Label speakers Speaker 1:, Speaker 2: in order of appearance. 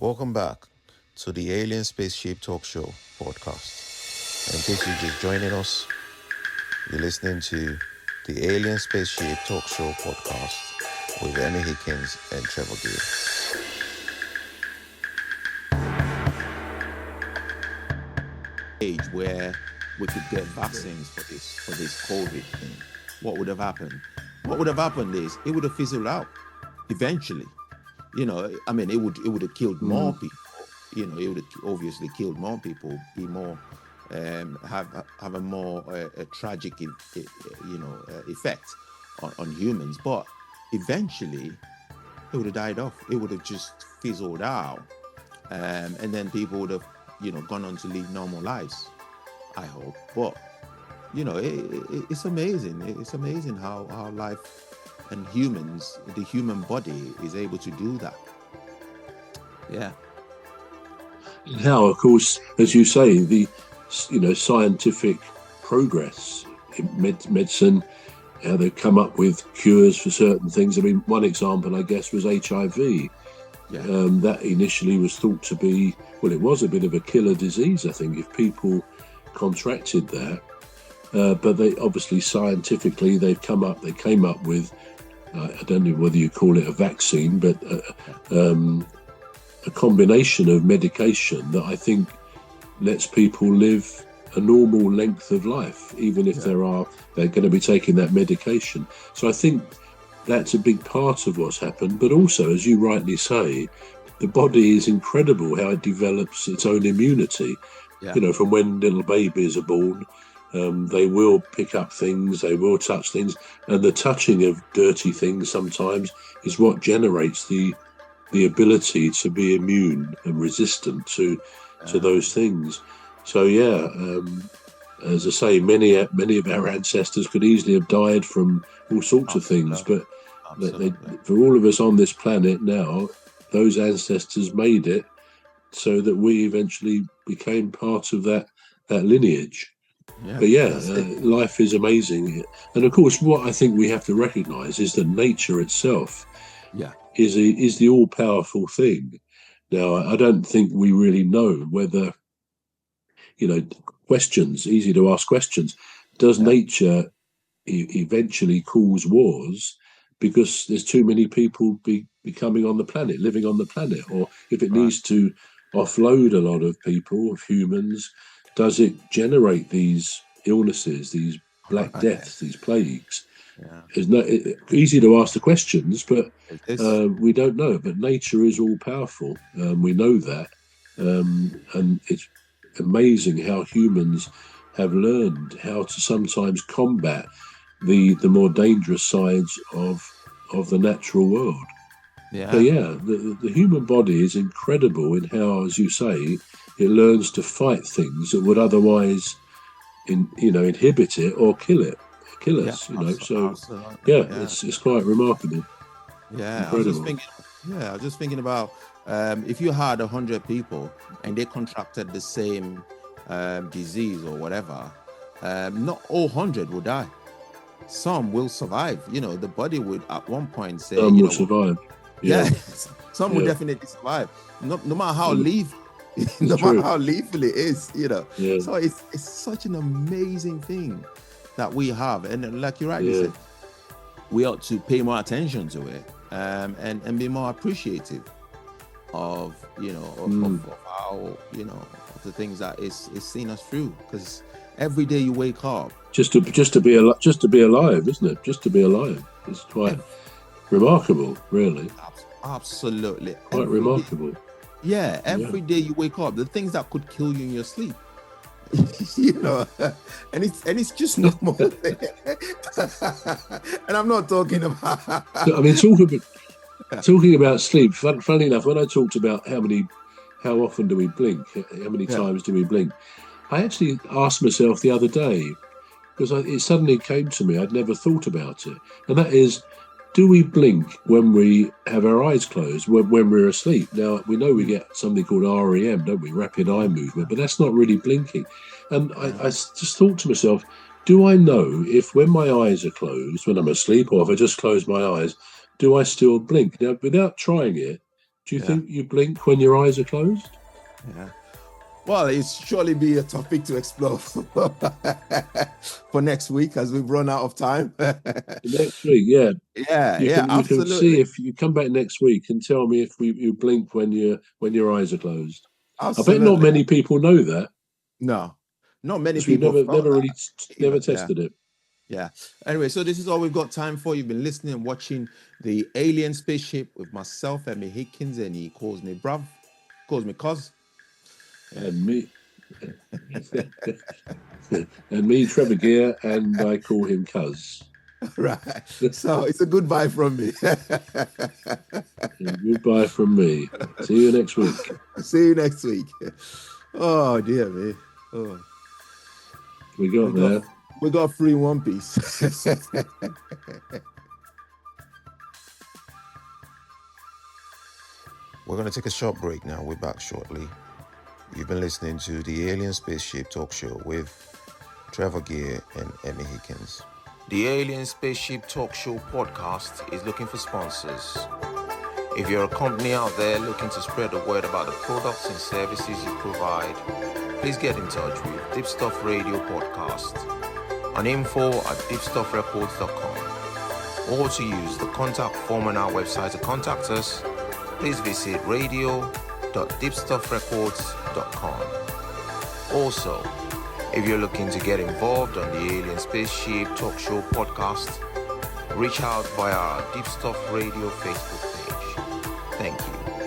Speaker 1: Welcome back to the Alien Spaceship Talk Show podcast. In case you're just joining us, you're listening to the Alien Spaceship Talk Show podcast with Emmy Hikins and Trevor.
Speaker 2: Age where we could get vaccines for this COVID thing, what would have happened? What would have happened is it would have fizzled out eventually. You know, I mean, it would have killed more people. You know, it would have obviously killed more people, be more have a more a tragic effect on humans. But eventually, it would have died off. It would have just fizzled out, and then people would have gone on to live normal lives. I hope, but it's amazing. It's amazing how life and humans, the human body, is able to do that. Yeah.
Speaker 3: And how, of course, as you say, the scientific progress in medicine, how they've come up with cures for certain things. I mean, one example, I guess, was HIV.
Speaker 2: Yeah.
Speaker 3: That initially was thought to be, well, it was a bit of a killer disease, I think, if people contracted that. But they obviously scientifically they came up with, I don't know whether you call it a vaccine, but a combination of medication that I think lets people live a normal length of life, even if they're going to be taking that medication. So I think that's a big part of what's happened. But also, as you rightly say, the body is incredible how it develops its own immunity. Yeah. From when little babies are born, they will pick up things, they will touch things, and the touching of dirty things sometimes is what generates the ability to be immune and resistant to those things. So as I say, many of our ancestors could easily have died from all sorts of things, but for all of us on this planet now, those ancestors made it so that we eventually became part of that lineage.
Speaker 2: Yeah.
Speaker 3: But life is amazing. And of course, what I think we have to recognise is that nature itself is the all-powerful thing. Now, I don't think we really know whether, easy to ask questions. Does nature eventually cause wars because there's too many people becoming on the planet, living on the planet? Or if it needs to offload a lot of people, of humans, does it generate these illnesses, these black deaths, these plagues? It's easy to ask the questions, but we don't know. But nature is all powerful. We know that, and it's amazing how humans have learned how to sometimes combat the more dangerous sides of the natural world.
Speaker 2: Yeah.
Speaker 3: So the human body is incredible in how, as you say, it learns to fight things that would otherwise, inhibit it or kill us.
Speaker 2: Absolutely.
Speaker 3: It's quite remarkable.
Speaker 2: Yeah,
Speaker 3: incredible.
Speaker 2: I was just thinking about if you had 100 people and they contracted the same disease or whatever, not all 100 will die. Some will survive. The body would at one point say,
Speaker 3: some will survive.
Speaker 2: Yeah, some will definitely survive. No matter how lethal. Matter how lethal it is, So it's such an amazing thing that we have, and like you rightly said, we ought to pay more attention to it, and be more appreciative of how of the things that is seen us through. Because every day you wake up,
Speaker 3: just to be alive, isn't it? Just to be alive is quite remarkable, really.
Speaker 2: Absolutely,
Speaker 3: quite remarkable.
Speaker 2: Every day you wake up, the things that could kill you in your sleep, and it's just normal. And I'm not talking about.
Speaker 3: I mean, talking about sleep. Funnily enough, when I talked about how often do we blink, how many times do we blink, I actually asked myself the other day, because it suddenly came to me. I'd never thought about it, and that is, do we blink when we have our eyes closed, when we're asleep? Now, we know we get something called REM, don't we? Rapid eye movement, but that's not really blinking. And I just thought to myself, do I know if when my eyes are closed, when I'm asleep, or if I just close my eyes, do I still blink? Now, without trying it, Do you think you blink when your eyes are closed?
Speaker 2: Yeah. Well, it's surely be a topic to explore for next week as we've run out of time.
Speaker 3: Next week, yeah.
Speaker 2: You
Speaker 3: You can see
Speaker 2: absolutely.
Speaker 3: if you come back next week and tell me if you blink when your eyes are closed. I bet
Speaker 2: Absolutely.
Speaker 3: not many people know that.
Speaker 2: No, not many
Speaker 3: Because we've
Speaker 2: people
Speaker 3: never tested it.
Speaker 2: Yeah. Anyway, so this is all we've got time for. You've been listening and watching the Alien Spaceship with myself, Emmy Hikins, and he calls me bruv, calls me cuz.
Speaker 3: And me, and me, Trevor Gear, and I call him Cuz.
Speaker 2: Right. So it's a goodbye from me.
Speaker 3: Goodbye from me. See you next week.
Speaker 2: See you next week. Oh dear me. Oh.
Speaker 3: We got
Speaker 2: 3 One Piece.
Speaker 1: We're going to take a short break now. We're back shortly. You've been listening to the Alien Spaceship Talk Show with Trevor Gear and Emmy Hikins. The Alien Spaceship Talk Show podcast is looking for sponsors. If you're a company out there looking to spread the word about the products and services you provide, please get in touch with Deepstuff Radio Podcast on info@deepstuffrecords.com, or to use the contact form on our website to contact us, please visit radio.deepstuffrecords.com. Also, if you're looking to get involved on the Alien Spaceship Talk Show podcast, reach out via our Deepstuff Radio Facebook page. Thank you.